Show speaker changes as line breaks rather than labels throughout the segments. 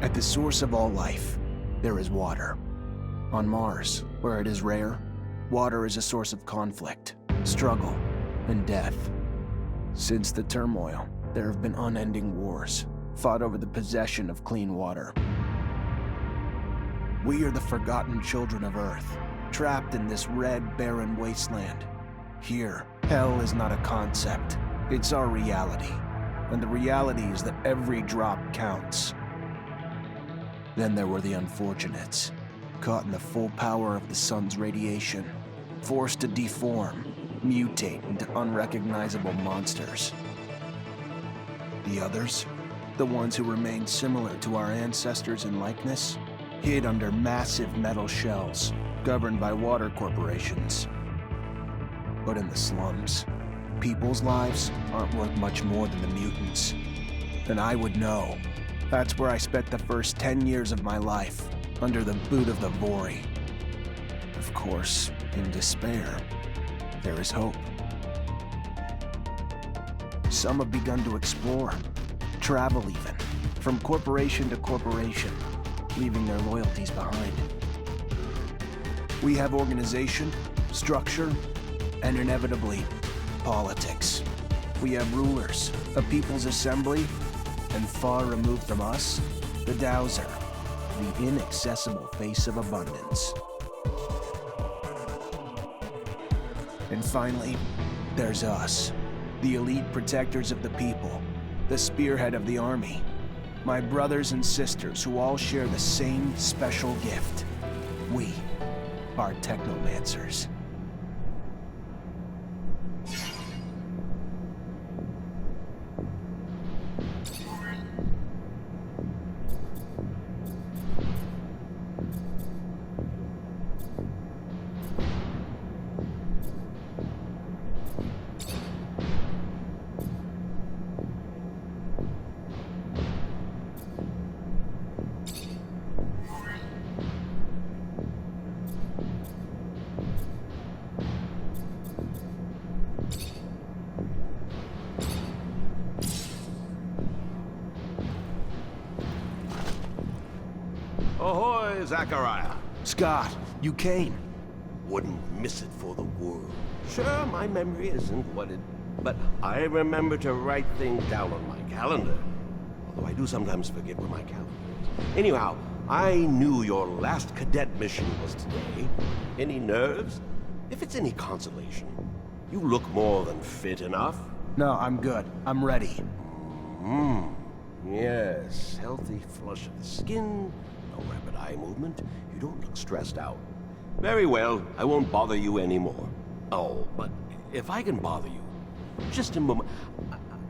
At the source of all life, there is water. On Mars, where it is rare, water is a source of conflict, struggle, and death. Since the turmoil, there have been unending wars, fought over the possession of clean water. We are the forgotten children of Earth, trapped in this red, barren wasteland. Here, hell is not a concept, it's our reality. And the reality is that every drop counts. Then there were the unfortunates, caught in the full power of the sun's radiation, forced to deform, mutate into unrecognizable monsters. The others, the ones who remained similar to our ancestors in likeness, hid under massive metal shells, governed by water corporations. But in the slums, people's lives aren't worth much more than the mutants. And I would know. That's where I spent the first 10 years of my life, under the boot of the Vori. Of course, in despair, there is hope. Some have begun to explore, travel even, from corporation to corporation, leaving their loyalties behind. We have organization, structure, and inevitably, politics. We have rulers, a people's assembly, and far removed from us, the Dowser, the inaccessible face of abundance. And finally, there's us, the elite protectors of the people, the spearhead of the army, my brothers and sisters who all share the same special gift. We are Technomancers.
Ahoy, Zachariah.
Scott, you came.
Wouldn't miss it for the world. Sure, my memory isn't what it... But I remember to write things down on my calendar. Although I do sometimes forget where my calendar is. Anyhow, I knew your last cadet mission was today. Any nerves? If it's any consolation, you look more than fit enough.
No, I'm good. I'm ready.
Yes, healthy flush of the skin, no rapid eye movement. You don't look stressed out. Very well, I won't bother you anymore. Oh, but if I can bother you, just a moment.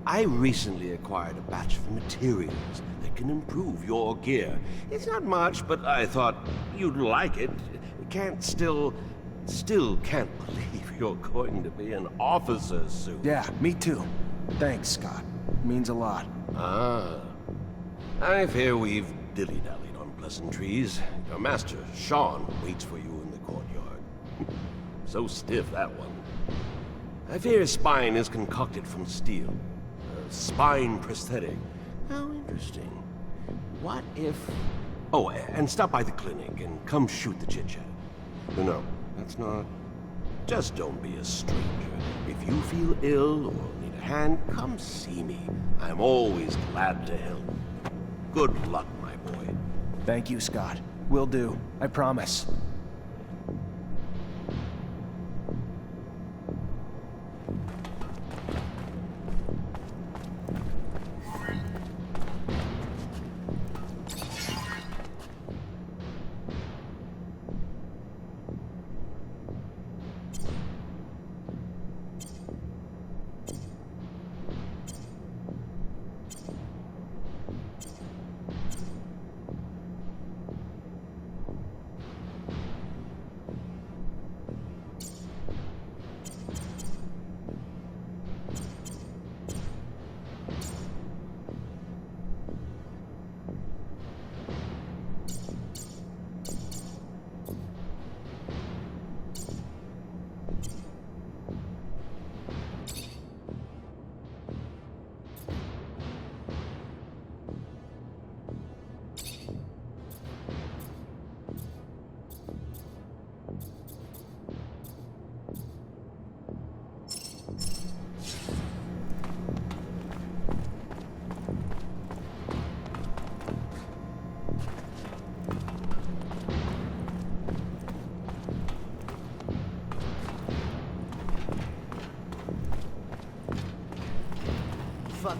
I recently acquired a batch of materials that can improve your gear. It's not much, but I thought you'd like it. Still can't believe you're going to be an officer soon.
Yeah, me too. Thanks, Scott. Means a lot.
Ah. I fear we've dilly-dallied on pleasantries. Your master, Sean, waits for you in the courtyard. So stiff, that one. I fear his spine is concocted from steel. A spine prosthetic. How interesting. What if... Oh, and stop by the clinic and come shoot the chit-chat. No, that's not... Just don't be a stranger. If you feel ill or need a hand, come see me. I'm always glad to help. Good luck, my boy.
Thank you, Scott. Will do. I promise.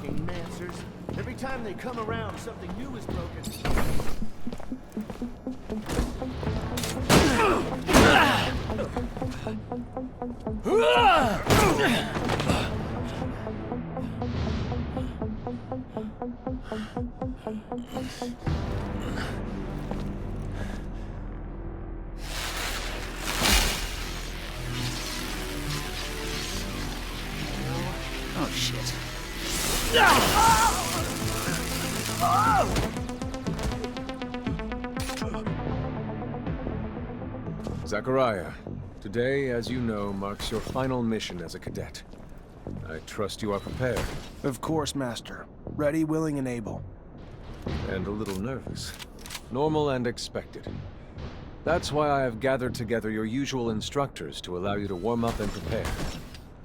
Technomancers. Every time they come around, something new is broken.
Oh, shit.
Zachariah, today, as you know, marks your final mission as a cadet. I trust you are prepared.
Of course, Master. Ready, willing, and able.
And a little nervous. Normal and expected. That's why I have gathered together your usual instructors to allow you to warm up and prepare.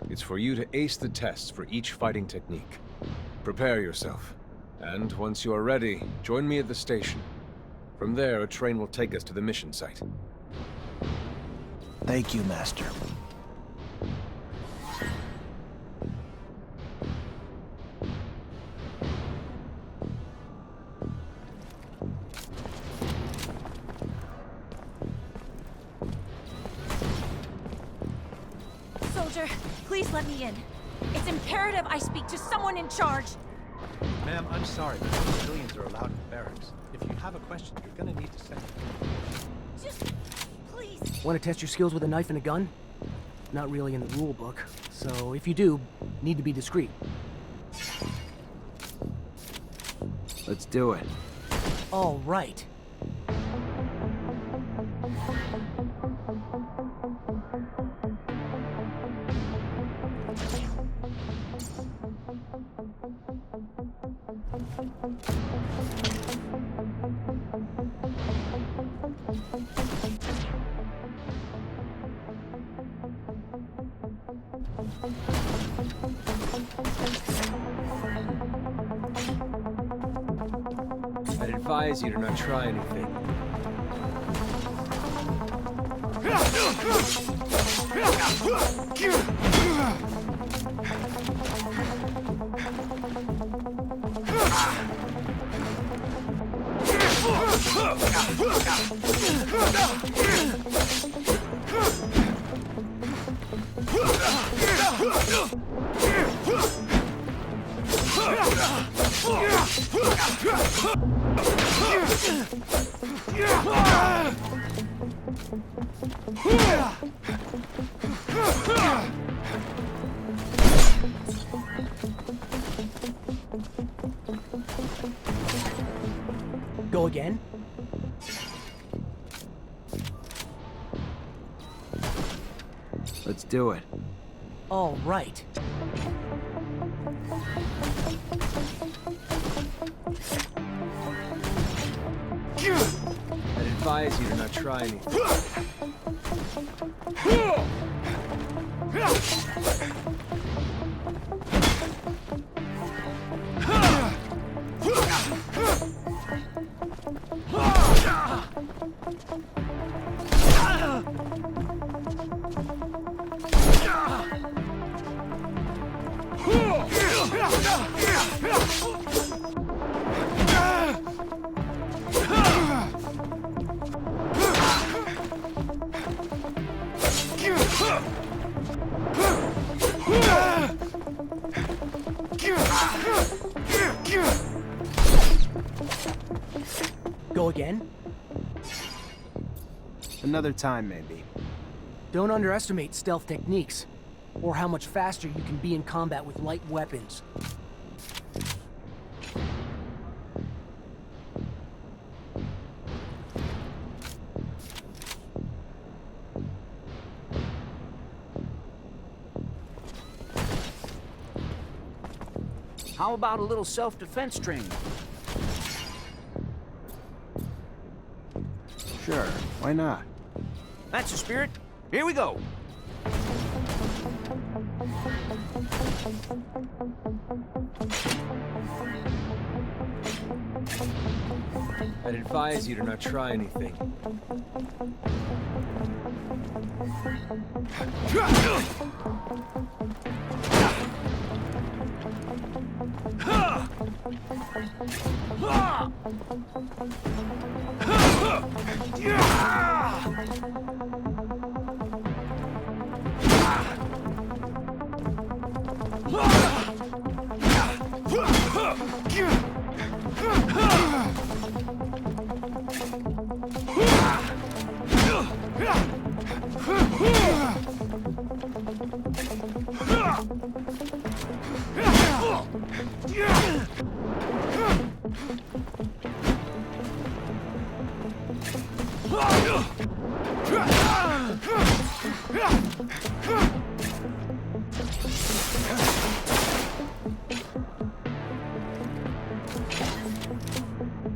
It's for you to ace the tests for each fighting technique. Prepare yourself. And once you are ready, join me at the station. From there, a train will take us to the mission site.
Thank you, Master.
Soldier, please let me in. It's imperative I speak to someone in charge.
Ma'am, I'm sorry, but no civilians are allowed in the barracks. If you have a question, you're gonna need to send it.
Just, please.
Want to test your skills with a knife and a gun? Not really in the rule book, so if you do, need to be discreet.
Let's do it.
All right.
I'd advise you to not try anything.
Go again?
Let's do it.
All right.
I'd advise you to not try anything.
Go again?
Another time, maybe.
Don't underestimate stealth techniques, or how much faster you can be in combat with light weapons.
How about a little self-defense training?
Sure, why not?
That's the spirit. Here we go.
I'd advise you to not try anything.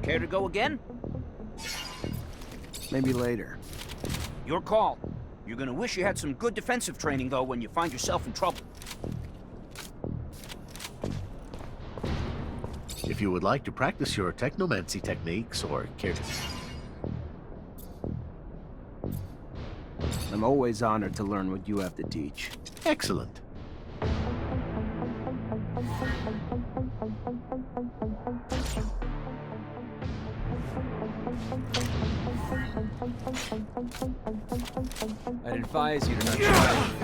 Care to go again?
Maybe later.
Your call. You're gonna wish you had some good defensive training, though, when you find yourself in trouble.
If you would like to practice your Technomancy techniques or care to...
I'm always honored to learn what you have to teach.
Excellent.
I'd advise you to not try.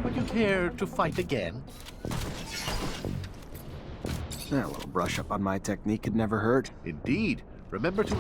Would you care to fight again?
A little brush up on my technique could never hurt.
Indeed. Remember to...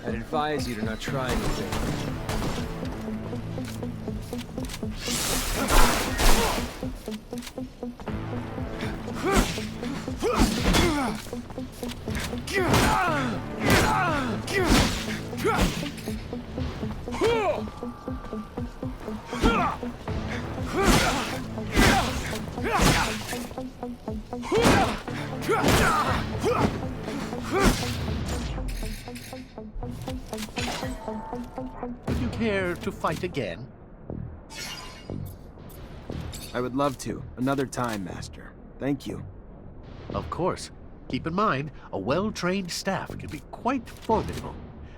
I'd advise you to not try anything.
to fight again?
I would love to. Another time, Master. Thank you.
Of course. Keep in mind, a well-trained staff can be quite formidable.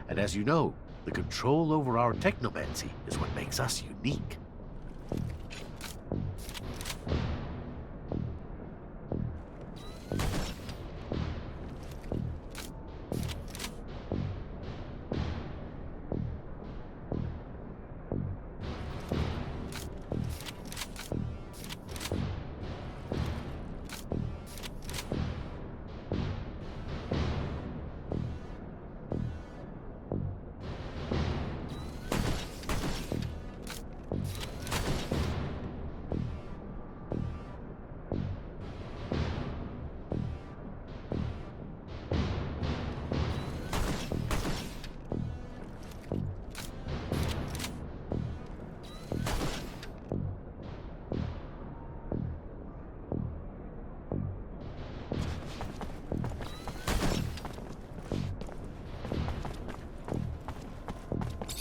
And as you know, the control over our technomancy is what makes us unique.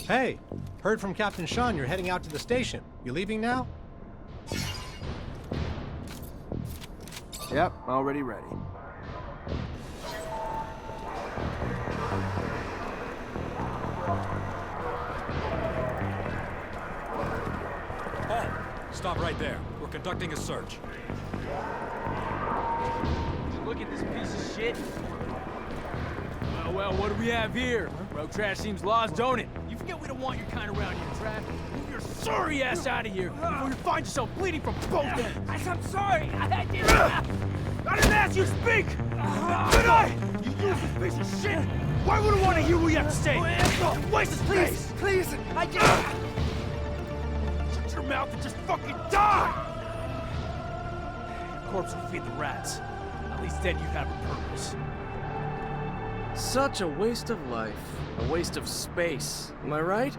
Hey, heard from Captain Sean you're heading out to the station. You leaving now?
Yep, already ready.
Halt! Stop right there. We're conducting a search.
Look at this piece of shit. Well, what do we have here? Road trash seems lost, don't it? You forget we don't want your kind around here, Trav. Move your sorry ass out of here before you find yourself bleeding from both ends. I'm sorry. I didn't ask you to speak. Did I? You useless piece of shit. Why would I want to hear what you have to say? Waste of space. Please, I just... Shut your mouth and just fucking die. Corpse will feed the rats. At least then you'd have a purpose.
Such a waste of life. A waste of space. Am I right?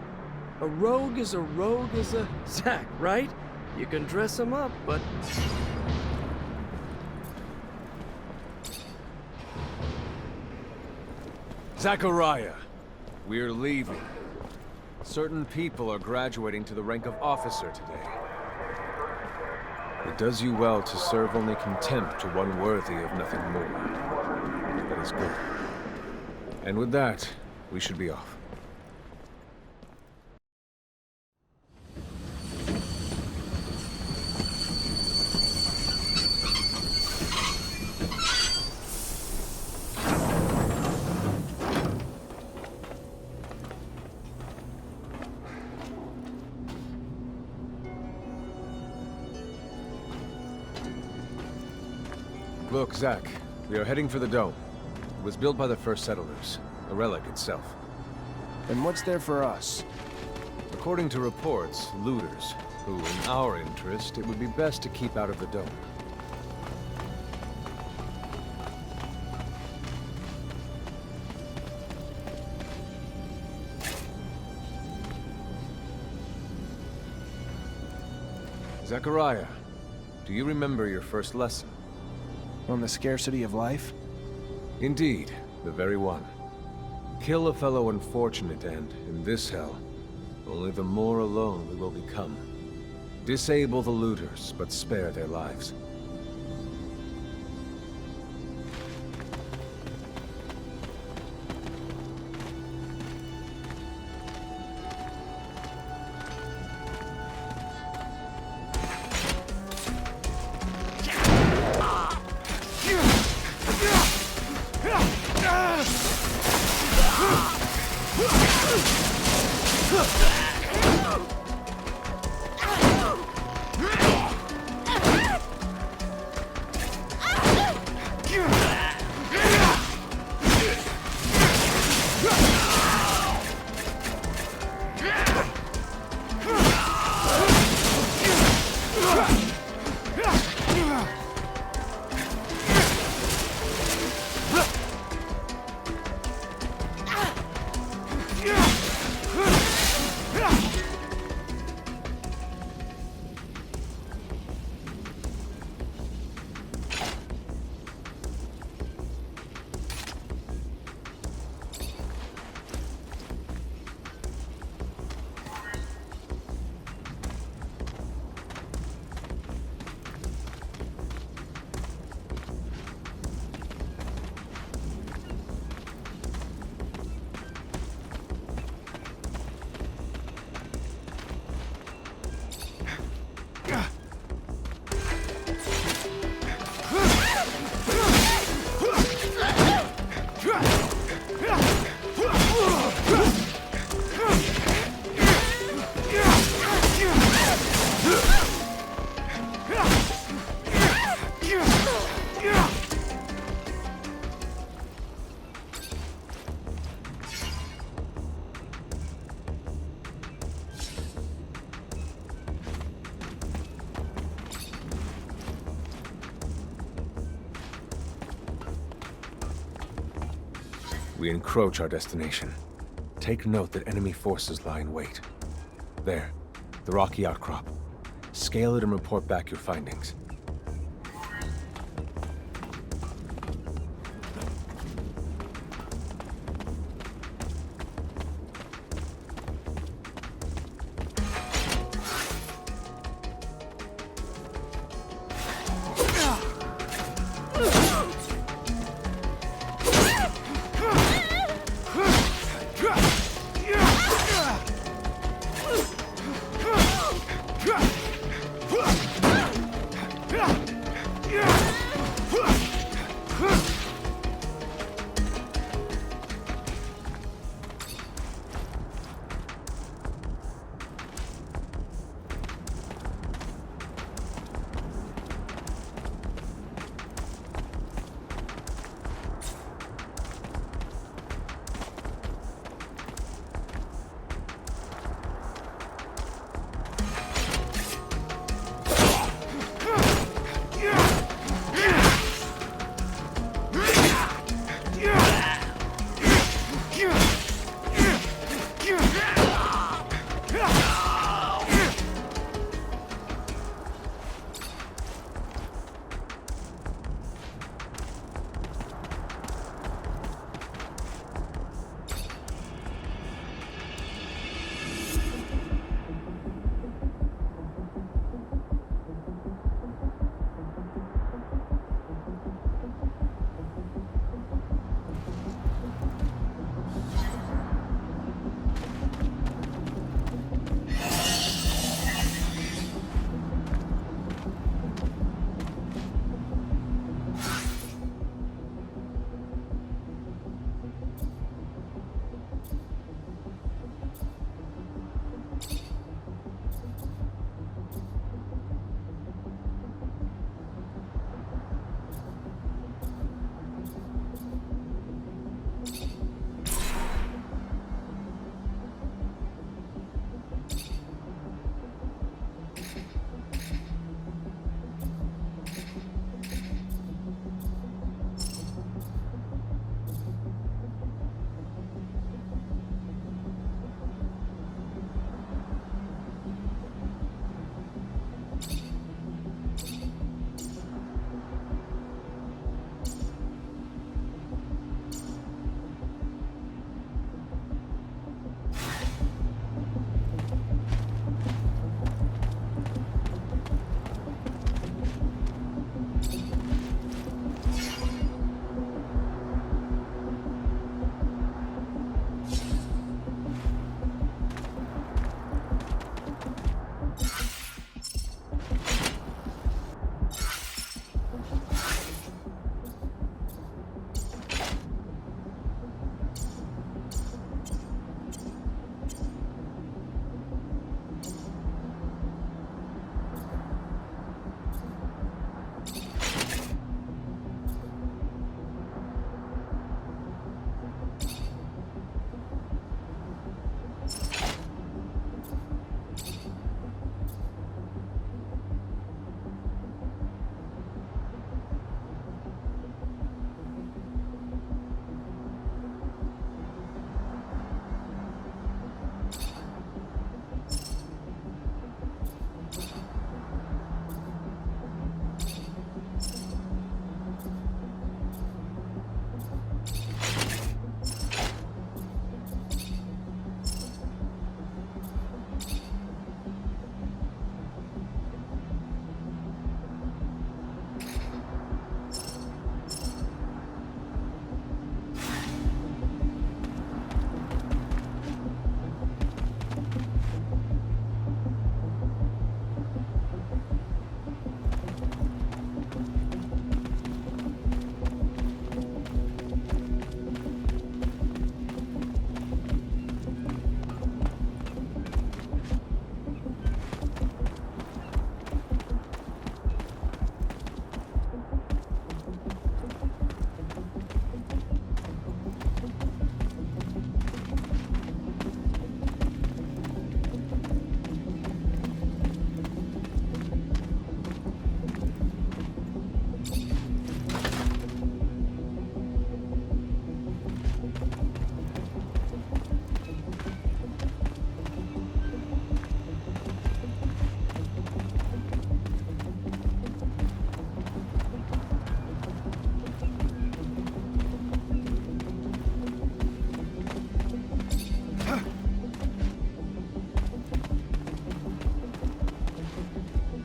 A rogue is a Zack, right? You can dress him up, but...
Zachariah, we're leaving. Certain people are graduating to the rank of officer today. It does you well to serve only contempt to one worthy of nothing more. That is good. And with that, we should be off. Look, Zach, we are heading for the dome. It was built by the first settlers, a relic itself.
And what's there for us?
According to reports, looters, who, in our interest, it would be best to keep out of the dome. Zachariah, do you remember your first lesson?
On the scarcity of life?
Indeed, the very one. Kill a fellow unfortunate and, in this hell, only the more alone we will become. Disable the looters, but spare their lives. We encroach our destination. Take note that enemy forces lie in wait. There, the rocky outcrop. Scale it and report back your findings.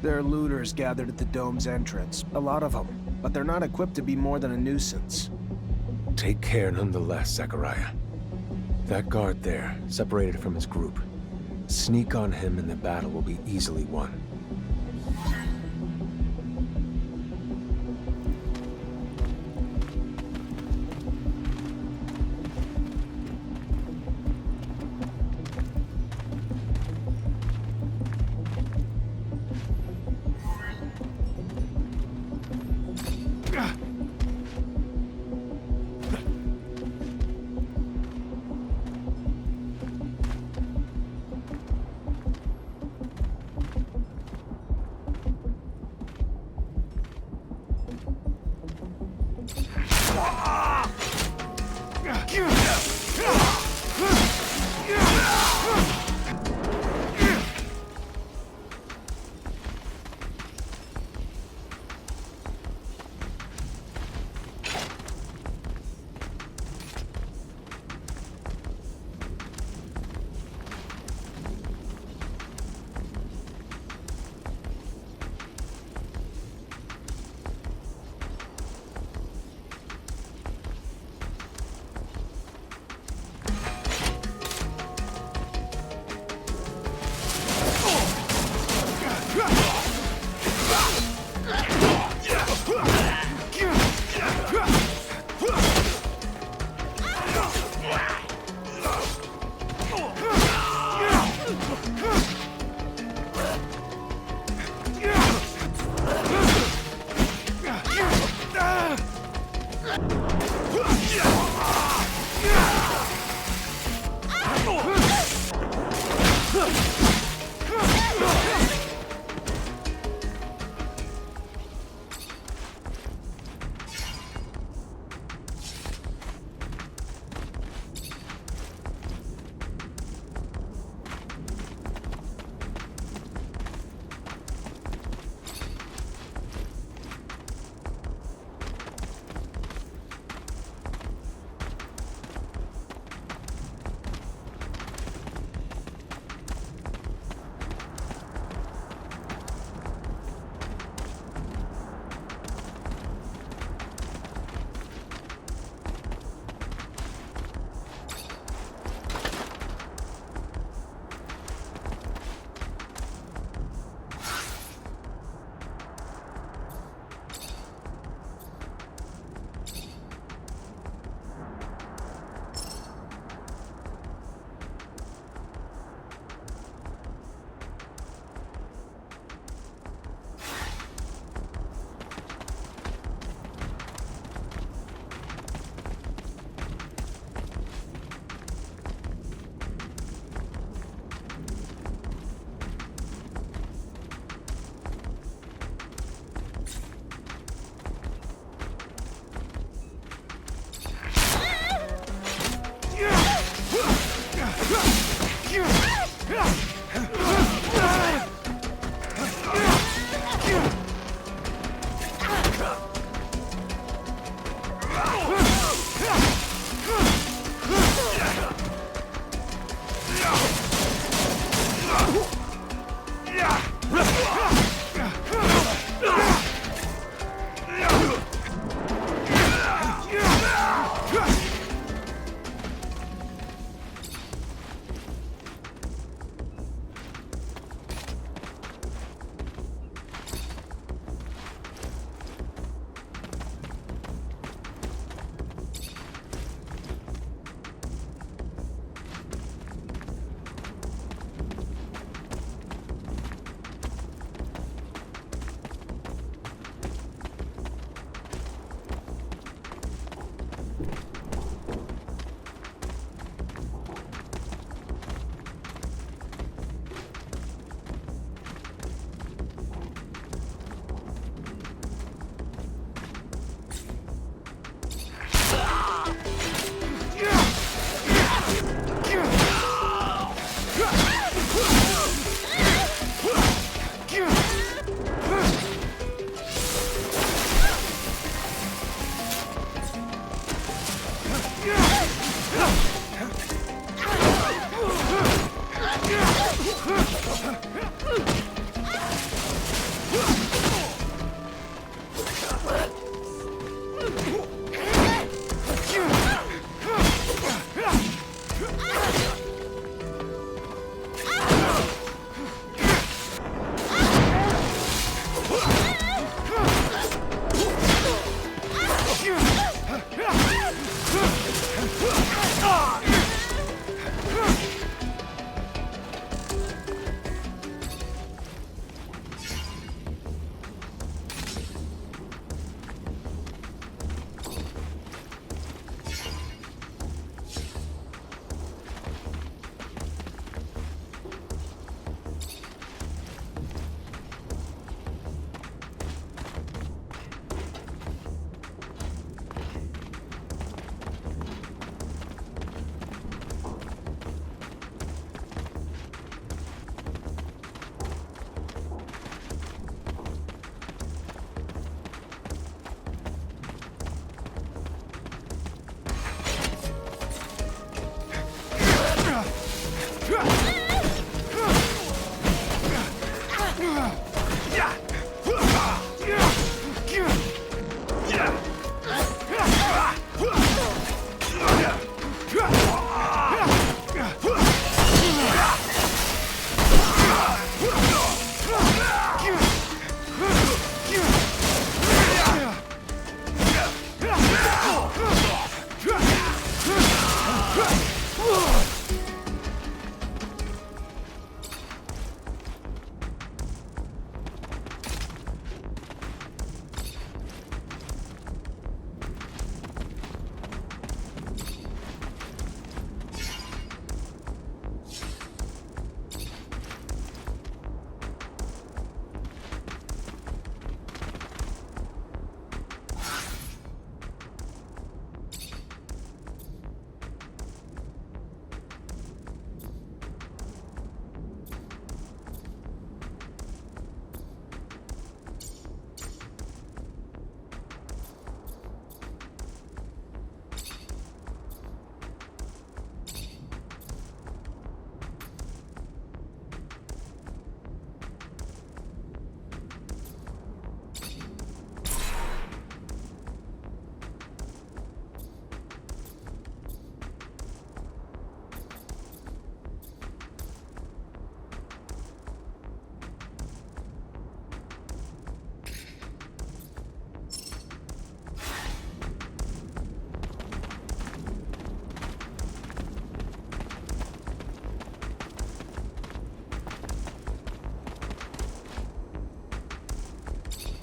There are looters gathered at the dome's entrance, a lot of them, but they're not equipped to be more than a nuisance.
Take care nonetheless, Zachariah. That guard there, separated from his group. Sneak on him and the battle will be easily won.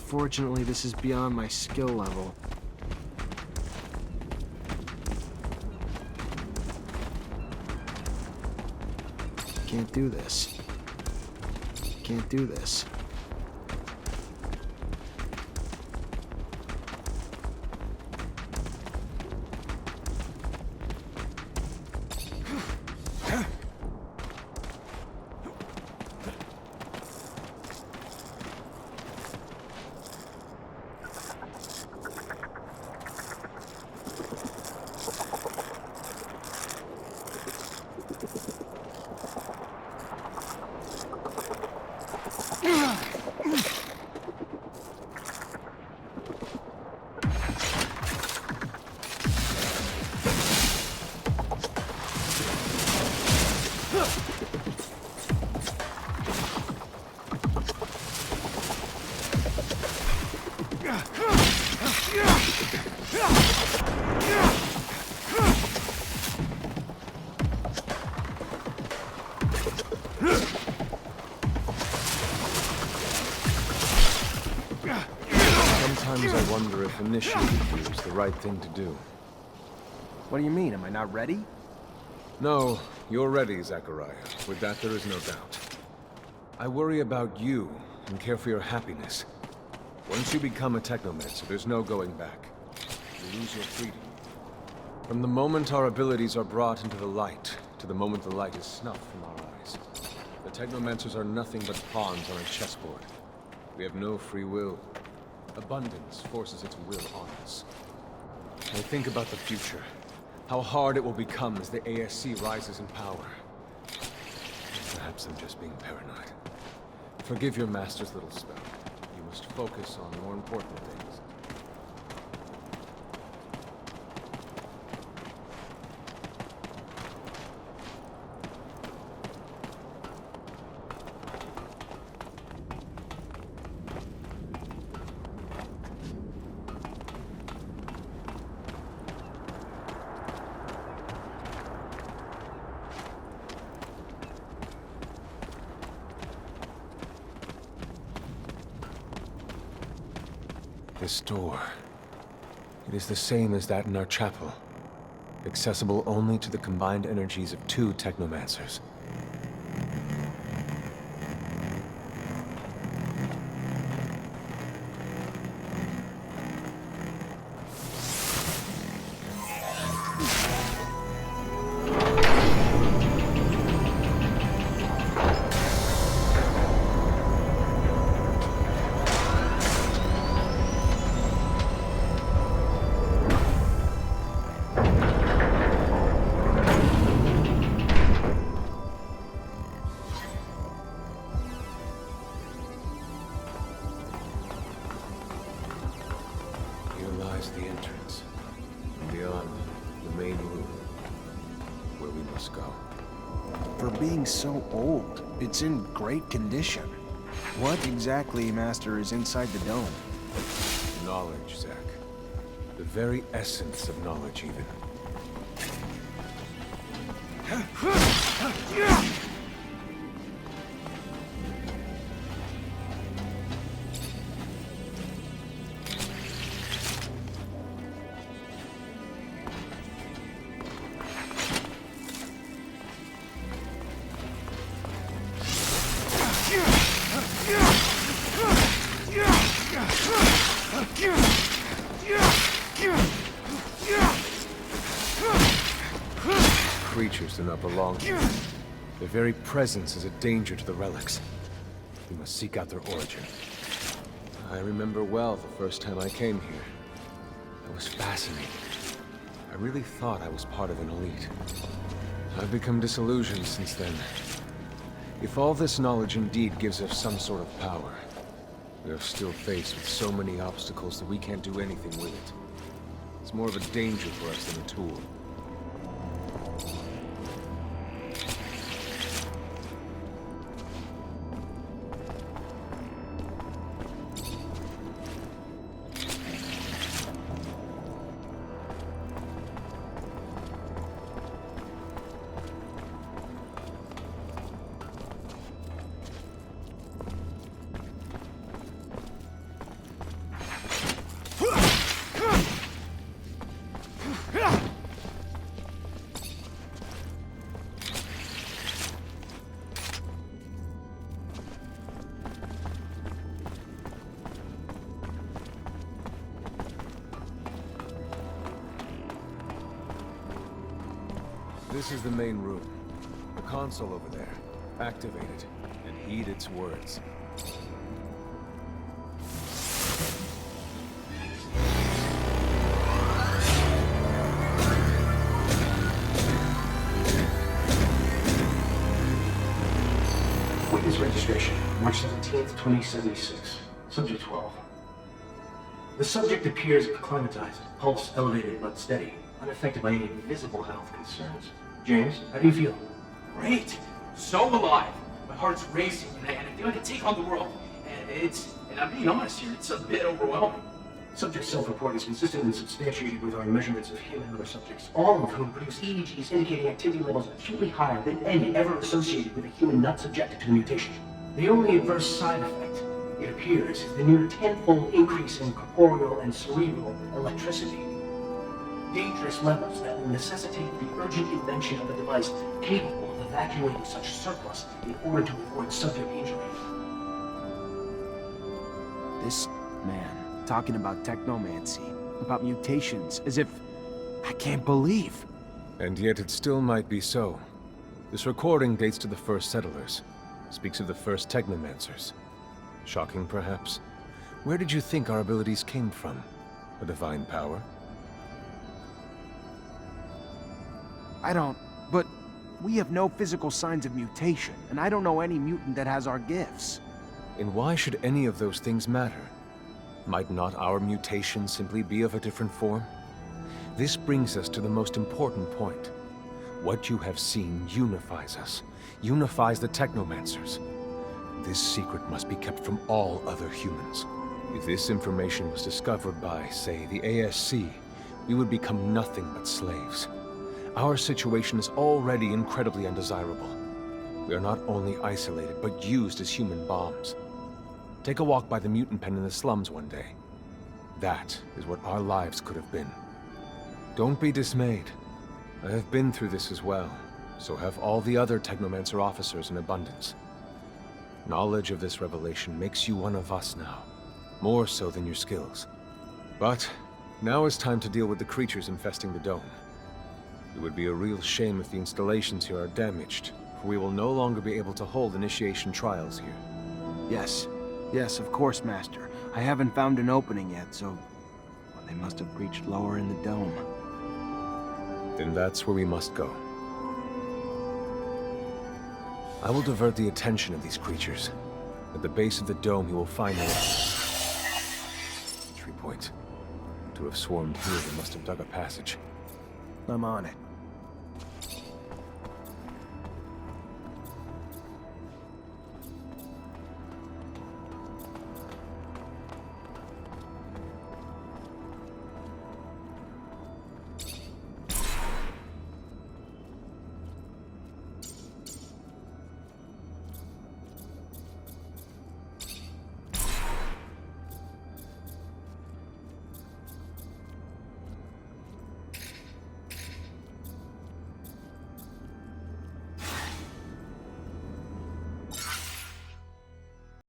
Fortunately, this is beyond my skill level. Can't do this. Can't do this.
Sometimes I wonder if initiating you is the right thing to do.
What do you mean? Am I not ready?
No, you're ready, Zachariah. With that, there is no doubt. I worry about you and care for your happiness. Once you become a Technomancer, there's no going back. You lose your freedom. From the moment our abilities are brought into the light, to the moment the light is snuffed from our eyes, the Technomancers are nothing but pawns on a chessboard. We have no free will. Abundance forces its will on us. I think about the future. How hard it will become as the ASC rises in power. Perhaps I'm just being paranoid. Forgive your master's little spell. You must focus on more important things. This door. It is the same as that in our chapel. Accessible only to the combined energies of 2 Technomancers. lies the entrance. And beyond, the main room, where we must go.
For being so old, it's in great condition. What exactly, Master, is inside the dome?
Knowledge, Zack. The very essence of knowledge, even. Creatures do not belong here. Their very presence is a danger to the relics. We must seek out their origin. I remember well the first time I came here. I was fascinated. I really thought I was part of an elite. I've become disillusioned since then. If all this knowledge indeed gives us some sort of power, we are still faced with so many obstacles that we can't do anything with it. It's more of a danger for us than a tool. This is the main room. The console over there. Activate it, and heed its words.
Witness registration, March 17th, 2076. Subject 12. The subject appears acclimatized, pulse elevated but steady, unaffected by any visible health concerns. James, how do you feel?
Great! So alive! My heart's racing, and I feel like I can take on the world. And I'm being honest here, it's a bit overwhelming.
Subject self-report is consistent and substantiated with our measurements of human and other subjects, all of whom produce EEGs indicating activity levels acutely higher than any ever associated with a human not subjected to the mutation. The only adverse side effect, it appears, is the near tenfold increase in corporeal and cerebral electricity. Dangerous levels that will necessitate the urgent invention of a device capable of evacuating such surplus in order to avoid subject injury.
This man, talking about technomancy, about mutations, as if... I can't believe.
And yet it still might be so. This recording dates to the first settlers. Speaks of the first Technomancers. Shocking, perhaps? Where did you think our abilities came from? A divine power?
I don't... But we have no physical signs of mutation, and I don't know any mutant that has our gifts.
And why should any of those things matter? Might not our mutation simply be of a different form? This brings us to the most important point. What you have seen unifies us, unifies the Technomancers. This secret must be kept from all other humans. If this information was discovered by, say, the ASC, we would become nothing but slaves. Our situation is already incredibly undesirable. We are not only isolated, but used as human bombs. Take a walk by the mutant pen in the slums one day. That is what our lives could have been. Don't be dismayed. I have been through this as well, so have all the other Technomancer officers in abundance. Knowledge of this revelation makes you one of us now, more so than your skills. But now is time to deal with the creatures infesting the dome. It would be a real shame if the installations here are damaged, for we will no longer be able to hold initiation trials here.
Yes. Yes, of course, Master. I haven't found an opening yet, so... Well, they must have reached lower in the dome.
Then that's where we must go. I will divert the attention of these creatures. At the base of the dome, you will find an entry point. To have swarmed here, they must have dug a passage.
I'm on it.